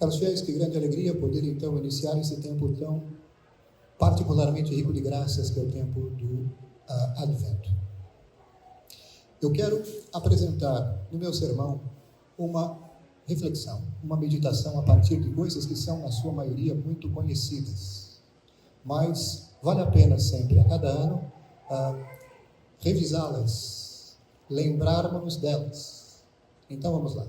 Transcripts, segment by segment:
Caros fiéis, que grande alegria poder então iniciar esse tempo tão particularmente rico de graças, que é o tempo do Advento. Eu quero apresentar no meu sermão uma reflexão, uma meditação a partir de coisas que são, na sua maioria, muito conhecidas, mas vale a pena sempre, a cada ano, revisá-las, lembrarmos delas. Então vamos lá.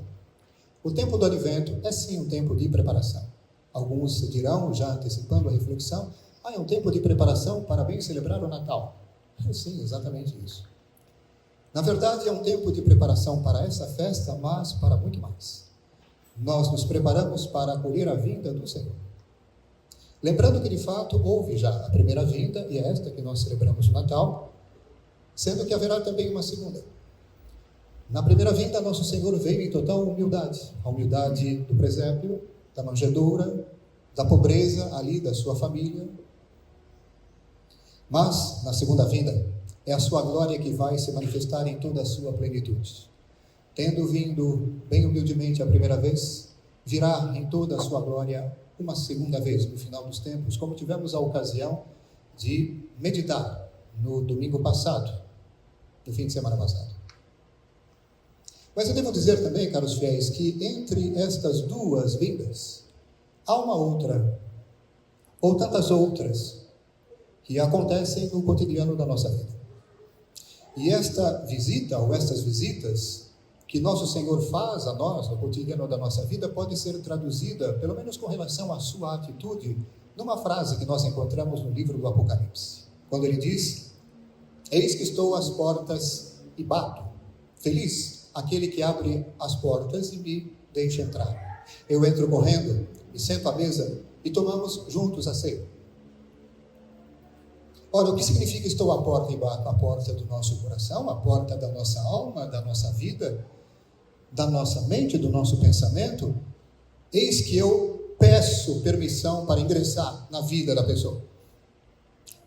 O tempo do Advento é sim um tempo de preparação. Alguns dirão, já antecipando a reflexão, é um tempo de preparação para bem celebrar o Natal. Sim, exatamente isso. Na verdade, é um tempo de preparação para essa festa, mas para muito mais. Nós nos preparamos para acolher a vinda do Senhor. Lembrando que, de fato, houve já a primeira vinda, e é esta que nós celebramos no Natal, sendo que haverá também uma segunda. Na primeira vinda, nosso Senhor veio em total humildade. A humildade do presépio, da manjedoura, da pobreza ali da sua família. Mas, na segunda vinda, é a sua glória que vai se manifestar em toda a sua plenitude. Tendo vindo bem humildemente a primeira vez, virá em toda a sua glória uma segunda vez no final dos tempos, como tivemos a ocasião de meditar no domingo passado, no fim de semana passado. Mas eu devo dizer também, caros fiéis, que entre estas duas vindas, há uma outra, ou tantas outras, que acontecem no cotidiano da nossa vida. E esta visita, ou estas visitas, que nosso Senhor faz a nós no cotidiano da nossa vida, pode ser traduzida, pelo menos com relação à sua atitude, numa frase que nós encontramos no livro do Apocalipse. Quando ele diz: eis que estou às portas e bato. Feliz aquele que abre as portas e me deixa entrar. Eu entro correndo, me sento à mesa e tomamos juntos a ceia. Ora, o que significa estou à porta e bato? A porta do nosso coração, a porta da nossa alma, da nossa vida, da nossa mente, do nosso pensamento. Eis que eu peço permissão para ingressar na vida da pessoa.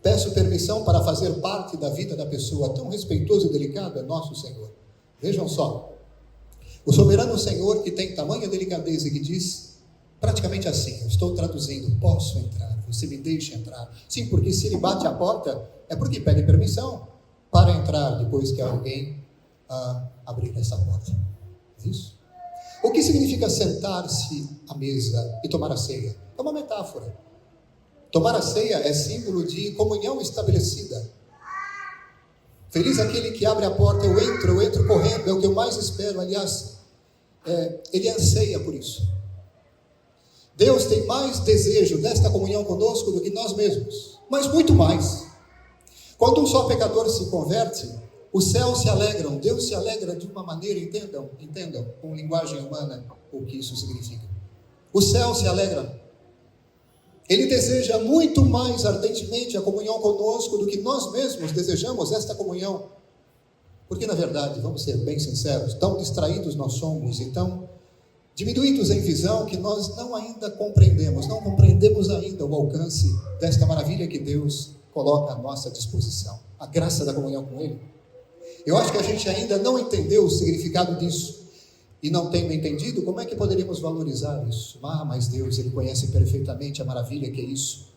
Peço permissão para fazer parte da vida da pessoa. Tão respeitoso e delicado é nosso Senhor. Vejam só, o soberano Senhor, que tem tamanha delicadeza e que diz praticamente assim, eu estou traduzindo: posso entrar, você me deixa entrar. Sim, porque se ele bate a porta, é porque pede permissão para entrar depois que alguém abrir essa porta. É isso? O que significa sentar-se à mesa e tomar a ceia? É uma metáfora. Tomar a ceia é símbolo de comunhão estabelecida. Feliz aquele que abre a porta, eu entro correndo, é o que eu mais espero. Aliás, ele anseia por isso. Deus tem mais desejo desta comunhão conosco do que nós mesmos, mas muito mais. Quando um só pecador se converte, os céus se alegram, Deus se alegra de uma maneira, entendam com linguagem humana o que isso significa. Os céus se alegram. Ele deseja muito mais ardentemente a comunhão conosco do que nós mesmos desejamos esta comunhão. Porque, na verdade, vamos ser bem sinceros, tão distraídos nós somos e tão diminuídos em visão que nós não compreendemos ainda o alcance desta maravilha que Deus coloca à nossa disposição. A graça da comunhão com Ele. Eu acho que a gente ainda não entendeu o significado disso. E não tendo entendido, como é que poderíamos valorizar isso? Mas Deus, Ele conhece perfeitamente a maravilha que é isso.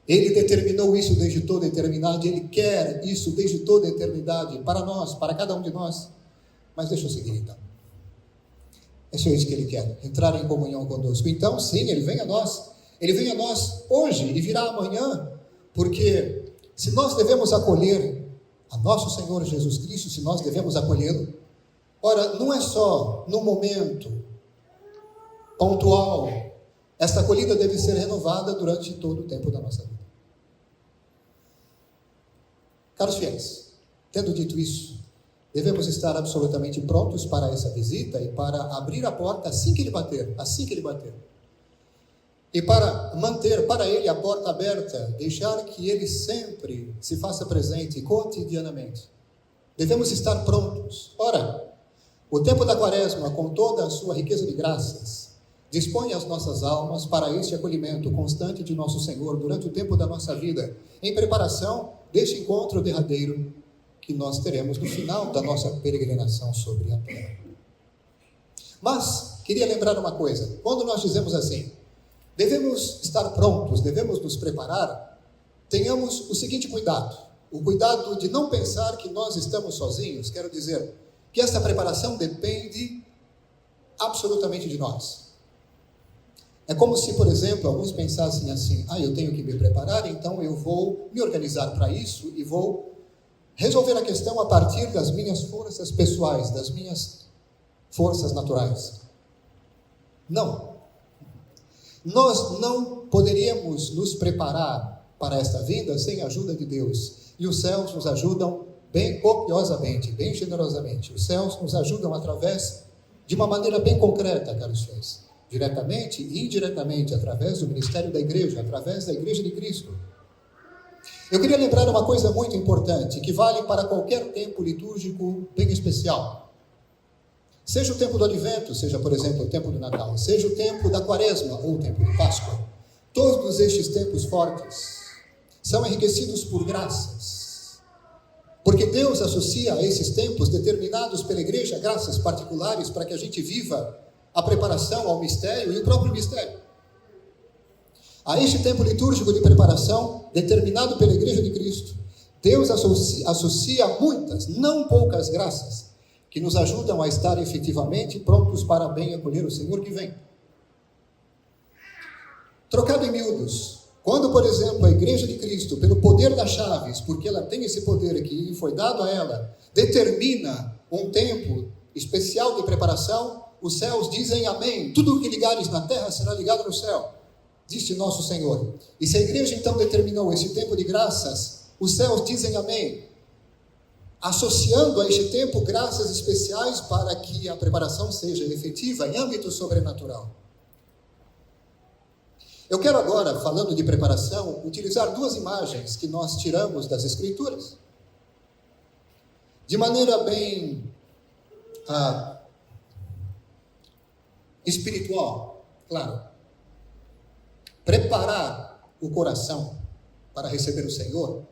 Ele determinou isso desde toda a eternidade, Ele quer isso desde toda a eternidade, para nós, para cada um de nós. Mas deixa eu seguir então. É só isso que Ele quer, entrar em comunhão conosco. Então, sim, Ele vem a nós hoje e virá amanhã, porque se nós devemos acolher a nosso Senhor Jesus Cristo, se nós devemos acolhê-lo, ora, não é só no momento pontual. Esta acolhida deve ser renovada durante todo o tempo da nossa vida. Caros fiéis, tendo dito isso, devemos estar absolutamente prontos para essa visita e para abrir a porta assim que ele bater. E para manter para ele a porta aberta, deixar que ele sempre se faça presente cotidianamente. Devemos estar prontos. Ora, o tempo da Quaresma, com toda a sua riqueza de graças, dispõe as nossas almas para este acolhimento constante de nosso Senhor durante o tempo da nossa vida, em preparação deste encontro derradeiro que nós teremos no final da nossa peregrinação sobre a terra. Mas, queria lembrar uma coisa. Quando nós dizemos assim, devemos estar prontos, devemos nos preparar, tenhamos o seguinte cuidado. O cuidado de não pensar que nós estamos sozinhos. Quero dizer que essa preparação depende absolutamente de nós. É como se, por exemplo, alguns pensassem assim, eu tenho que me preparar, então eu vou me organizar para isso e vou resolver a questão a partir das minhas forças pessoais, das minhas forças naturais. Não. Nós não poderíamos nos preparar para esta vida sem a ajuda de Deus. E os céus nos ajudam bem copiosamente, bem generosamente. Os céus nos ajudam através de uma maneira bem concreta, caros fiéis. Diretamente e indiretamente, através do ministério da igreja, através da igreja de Cristo. Eu queria lembrar uma coisa muito importante, que vale para qualquer tempo litúrgico bem especial. Seja o tempo do advento, seja, por exemplo, o tempo do Natal, seja o tempo da quaresma ou o tempo de Páscoa. Todos estes tempos fortes são enriquecidos por graças. Porque Deus associa a esses tempos determinados pela igreja graças particulares para que a gente viva a preparação ao mistério e o próprio mistério. A este tempo litúrgico de preparação, determinado pela Igreja de Cristo, Deus associa muitas, não poucas graças, que nos ajudam a estar efetivamente prontos para bem acolher o Senhor que vem. Trocado em miúdos, quando, por exemplo, a Igreja de Cristo, pelo poder das chaves, porque ela tem esse poder que foi dado a ela, determina um tempo especial de preparação, os céus dizem amém. Tudo o que ligares na terra será ligado no céu, disse nosso Senhor. E se a igreja então determinou esse tempo de graças, os céus dizem amém, associando a este tempo graças especiais para que a preparação seja efetiva em âmbito sobrenatural. Eu quero agora, falando de preparação, utilizar duas imagens que nós tiramos das Escrituras, de maneira bem espiritual, claro. Preparar o coração para receber o Senhor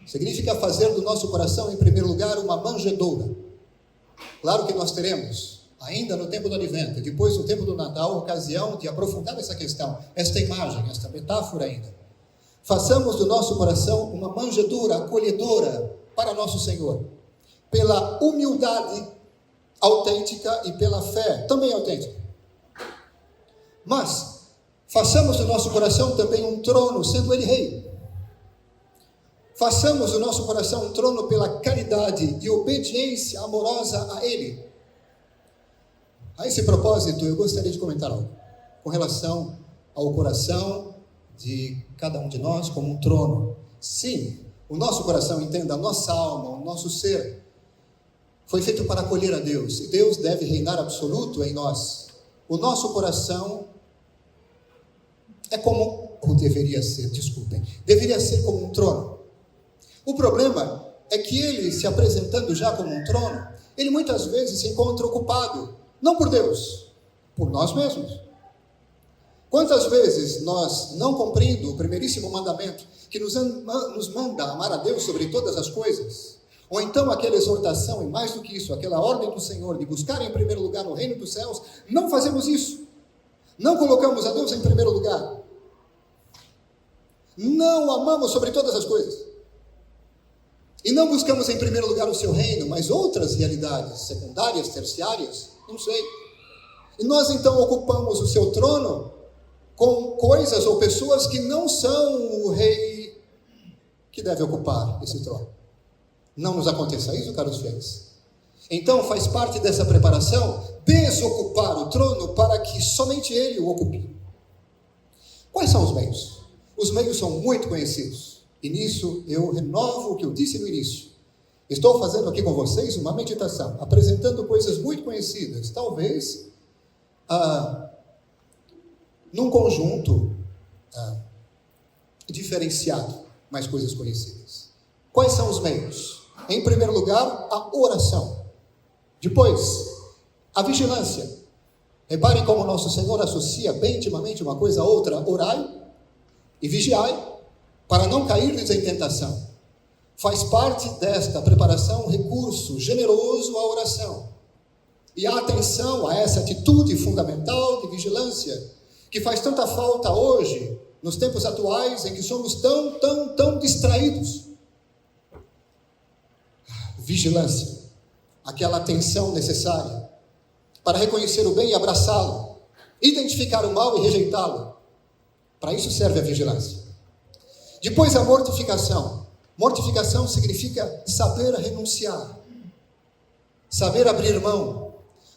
significa fazer do nosso coração, em primeiro lugar, uma manjedoura. Claro que nós teremos, ainda no tempo do advento, depois do tempo do Natal, ocasião de aprofundar essa questão, esta imagem, esta metáfora ainda. Façamos do nosso coração uma manjedoura acolhedora para nosso Senhor, pela humildade autêntica e pela fé também autêntica. Mas façamos do nosso coração também um trono, sendo ele rei. Façamos do nosso coração um trono pela caridade e obediência amorosa a ele. A esse propósito, eu gostaria de comentar algo com relação ao coração de cada um de nós como um trono. Sim, o nosso coração, entenda, a nossa alma, o nosso ser, foi feito para acolher a Deus, e Deus deve reinar absoluto em nós. O nosso coração é como, ou deveria ser, deveria ser como um trono. O problema é que ele, se apresentando já como um trono, ele muitas vezes se encontra ocupado, não por Deus, por nós mesmos. Quantas vezes nós, não cumprindo o primeiríssimo mandamento, que nos manda amar a Deus sobre todas as coisas, ou então aquela exortação, e mais do que isso, aquela ordem do Senhor de buscar em primeiro lugar o reino dos céus, não fazemos isso. Não colocamos a Deus em primeiro lugar. Não amamos sobre todas as coisas. E não buscamos em primeiro lugar o seu reino, mas outras realidades secundárias, terciárias, não sei. E nós então ocupamos o seu trono com coisas ou pessoas que não são o rei que deve ocupar esse trono. Não nos aconteça isso, caros fiéis. Então faz parte dessa preparação desocupar o trono para que somente ele o ocupe. Quais são os meios? Os meios são muito conhecidos. E nisso eu renovo o que eu disse no início. Estou fazendo aqui com vocês uma meditação, apresentando coisas muito conhecidas, talvez num conjunto diferenciado, mas coisas conhecidas. Quais são os meios? Em primeiro lugar, a oração. Depois, a vigilância. Reparem como nosso Senhor associa bem intimamente uma coisa a outra. Orai e vigiai, para não cairdes em tentação. Faz parte desta preparação um recurso generoso à oração. e a atenção a essa atitude fundamental de vigilância, que faz tanta falta hoje, nos tempos atuais, em que somos tão distraídos. Vigilância, aquela atenção necessária para reconhecer o bem e abraçá-lo, identificar o mal e rejeitá-lo. Para isso serve a vigilância. Depois a mortificação. Mortificação significa saber renunciar, saber abrir mão.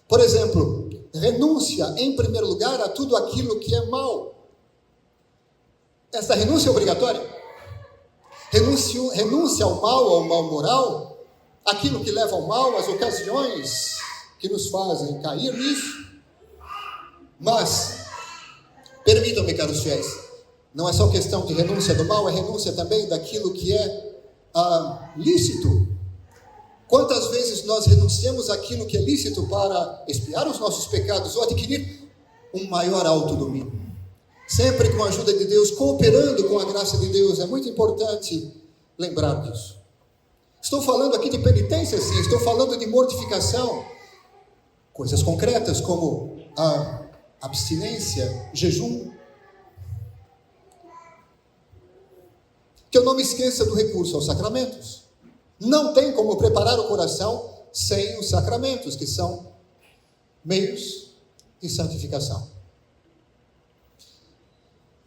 Por exemplo, renúncia em primeiro lugar a tudo aquilo que é mal. Esta renúncia é obrigatória. Renúncia ao mal moral, aquilo que leva ao mal, as ocasiões que nos fazem cair nisso. Mas, permitam-me, caros fiéis, não é só questão de renúncia do mal, é renúncia também daquilo que é lícito. Quantas vezes nós renunciamos àquilo que é lícito para expiar os nossos pecados ou adquirir um maior autodomínio? Sempre com a ajuda de Deus, cooperando com a graça de Deus, é muito importante lembrar disso. Estou falando aqui de penitência, sim, estou falando de mortificação, coisas concretas como a abstinência, jejum. Que eu não me esqueça do recurso aos sacramentos. Não tem como preparar o coração sem os sacramentos, que são meios de santificação.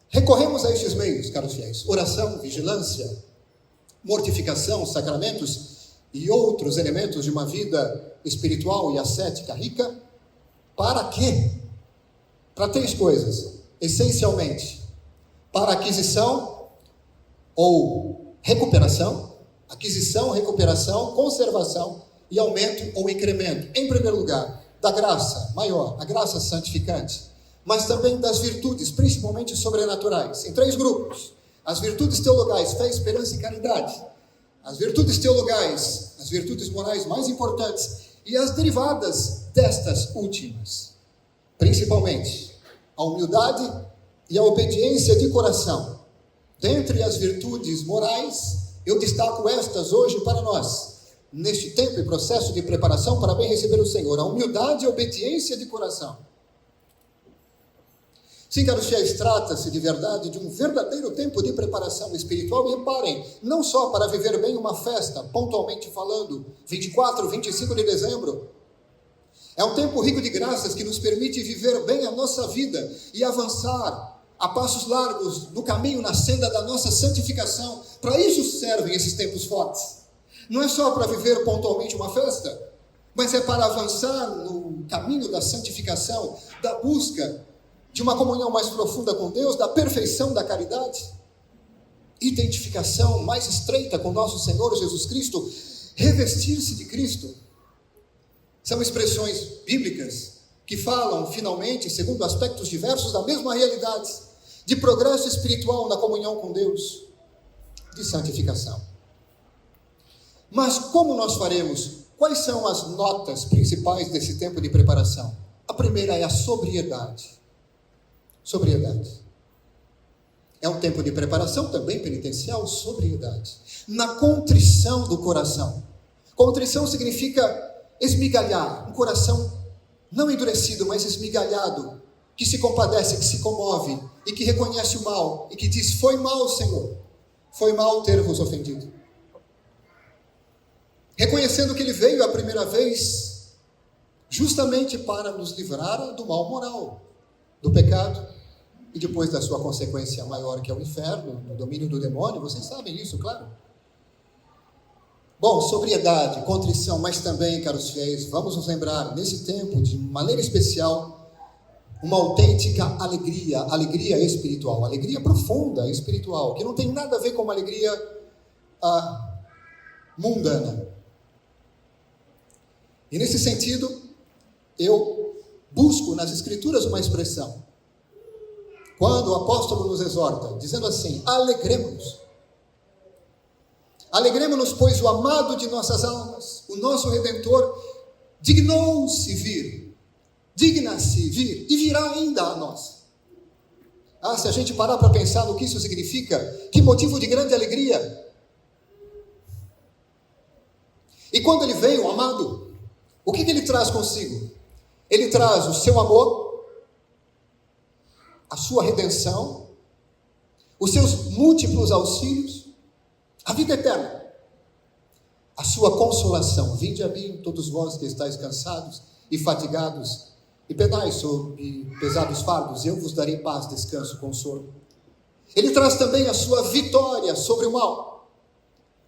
Recorremos a estes meios, caros fiéis: oração, vigilância, mortificação, sacramentos e outros elementos de uma vida espiritual e ascética rica. Para quê? Para 3 coisas, essencialmente: para aquisição ou recuperação, conservação e aumento ou incremento, em primeiro lugar, da graça maior, a graça santificante, mas também das virtudes, principalmente sobrenaturais, em 3 grupos: as virtudes teologais, fé, esperança e caridade; as virtudes teologais, as virtudes morais mais importantes, e as derivadas destas últimas, principalmente a humildade e a obediência de coração. Dentre as virtudes morais, eu destaco estas hoje para nós, neste tempo e processo de preparação para bem receber o Senhor: a humildade e a obediência de coração. Sim, caros fiéis, trata-se de verdade de um verdadeiro tempo de preparação espiritual. E reparem, não só para viver bem uma festa, pontualmente falando, 24, 25 de dezembro. É um tempo rico de graças que nos permite viver bem a nossa vida e avançar a passos largos no caminho, na senda da nossa santificação. Para isso servem esses tempos fortes. Não é só para viver pontualmente uma festa, mas é para avançar no caminho da santificação, da busca de uma comunhão mais profunda com Deus, da perfeição da caridade, identificação mais estreita com nosso Senhor Jesus Cristo, revestir-se de Cristo. São expressões bíblicas que falam, finalmente, segundo aspectos diversos da mesma realidade, de progresso espiritual na comunhão com Deus, de santificação. Mas como nós faremos? Quais são as notas principais desse tempo de preparação? A primeira é a sobriedade. Sobriedade. É um tempo de preparação também penitencial, sobriedade. Na contrição do coração. Contrição significa esmigalhar, um coração não endurecido, mas esmigalhado, que se compadece, que se comove e que reconhece o mal e que diz: foi mal, Senhor, foi mal ter-vos ofendido. Reconhecendo que Ele veio a primeira vez justamente para nos livrar do mal moral, do pecado, e depois da sua consequência maior, que é o inferno, do domínio do demônio. Vocês sabem isso, claro. Bom, sobriedade, contrição, mas também, caros fiéis, vamos nos lembrar, nesse tempo, de maneira especial, uma autêntica alegria, alegria espiritual, alegria profunda, espiritual, que não tem nada a ver com uma alegria mundana. E nesse sentido, eu busco nas Escrituras uma expressão. Quando o apóstolo nos exorta, dizendo assim: alegremos-nos. Alegremos-nos, pois o amado de nossas almas, o nosso Redentor, dignou-se vir, digna-se vir, e virá ainda a nós. Se a gente parar para pensar no que isso significa, que motivo de grande alegria. E quando Ele veio, o amado, o que Ele traz consigo? Ele traz o seu amor, a sua redenção, os seus múltiplos auxílios, a vida eterna, a sua consolação. Vinde a mim, todos vós que estáis cansados e fatigados, e pedais sobre pesados fardos, eu vos darei paz, descanso, consolo. Ele traz também a sua vitória sobre o mal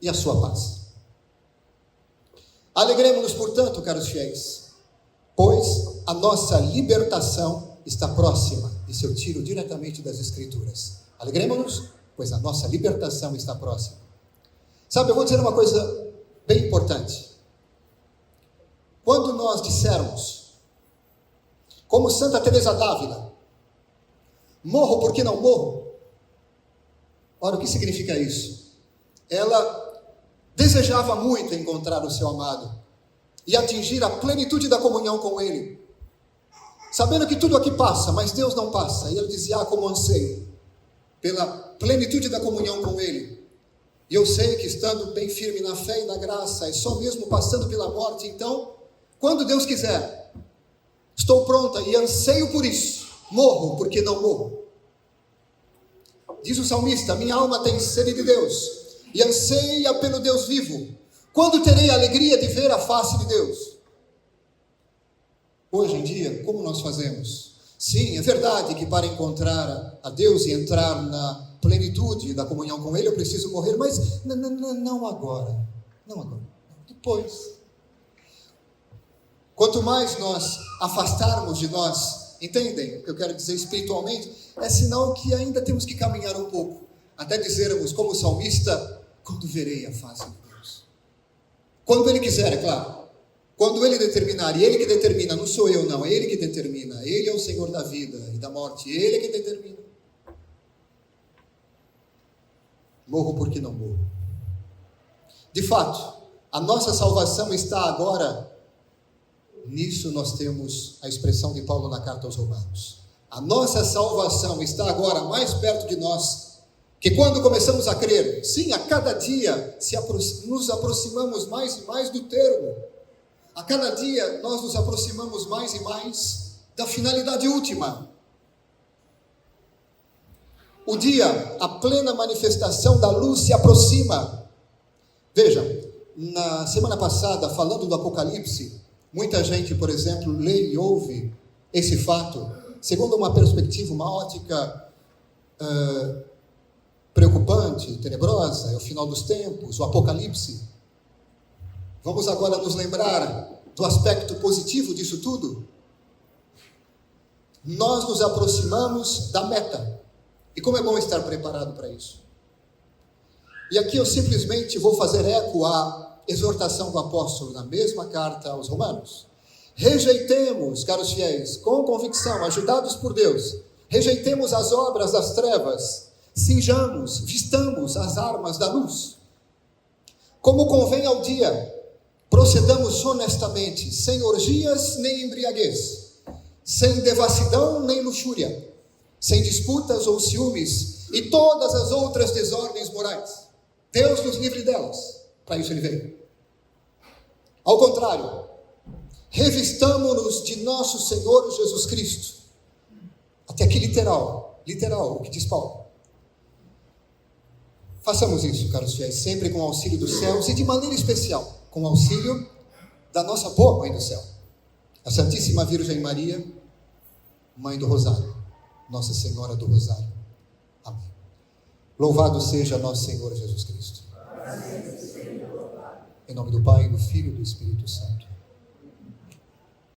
e a sua paz. Alegremos-nos, portanto, caros fiéis, pois a nossa libertação está próxima. Isso eu tiro diretamente das Escrituras. Alegremos-nos, pois a nossa libertação está próxima. Sabe, eu vou dizer uma coisa bem importante. Quando nós dissermos, como Santa Teresa d'Ávila, morro porque não morro. Ora, o que significa isso? Ela desejava muito encontrar o seu amado e atingir a plenitude da comunhão com Ele, sabendo que tudo aqui passa, mas Deus não passa. E ela dizia, como anseio pela plenitude da comunhão com Ele. E eu sei que estando bem firme na fé e na graça, é só mesmo passando pela morte, então, quando Deus quiser, estou pronta e anseio por isso. Morro porque não morro. Diz o salmista, minha alma tem sede de Deus e anseia pelo Deus vivo. Quando terei a alegria de ver a face de Deus? Hoje em dia, como nós fazemos? Sim, é verdade que para encontrar a Deus e entrar na plenitude da comunhão com Ele, eu preciso morrer, mas não agora. Não agora. Depois. Quanto mais nós afastarmos de nós, entendem o que eu quero dizer espiritualmente? É sinal que ainda temos que caminhar um pouco, até dizermos, como o salmista, quando verei a face de Deus. Quando Ele quiser, é claro. Quando Ele determinar, e Ele que determina, não sou eu não, é Ele que determina. Ele é o Senhor da vida e da morte, Ele é que determina. Morro porque não morro. De fato, a nossa salvação está agora. Nisso nós temos a expressão de Paulo na carta aos Romanos. A nossa salvação está agora mais perto de nós, que quando começamos a crer. Sim, a cada dia nos aproximamos mais e mais do termo. A cada dia nós nos aproximamos mais e mais da finalidade última. O dia, a plena manifestação da luz se aproxima. Veja, na semana passada, falando do Apocalipse, muita gente, por exemplo, lê e ouve esse fato, segundo uma perspectiva, uma ótica preocupante, tenebrosa, é o final dos tempos, o Apocalipse. Vamos agora nos lembrar do aspecto positivo disso tudo. Nós nos aproximamos da meta. E como é bom estar preparado para isso. E aqui eu simplesmente vou fazer eco à exortação do apóstolo na mesma carta aos Romanos. Rejeitemos, caros fiéis, com convicção, ajudados por Deus, rejeitemos as obras das trevas, cinjamos, vistamos as armas da luz. Como convém ao dia, procedamos honestamente, sem orgias nem embriaguez, sem devassidão nem luxúria, sem disputas ou ciúmes e todas as outras desordens morais. Deus nos livre delas. Para isso Ele veio. Ao contrário, revistamo-nos de nosso Senhor Jesus Cristo. Até aqui literal, o que diz Paulo. Façamos isso, caros fiéis, sempre com o auxílio dos céus e de maneira especial, com o auxílio da nossa boa Mãe do Céu, a Santíssima Virgem Maria, Mãe do Rosário. Nossa Senhora do Rosário. Amém. Louvado seja nosso Senhor Jesus Cristo. Em nome do Pai, do Filho e do Espírito Santo.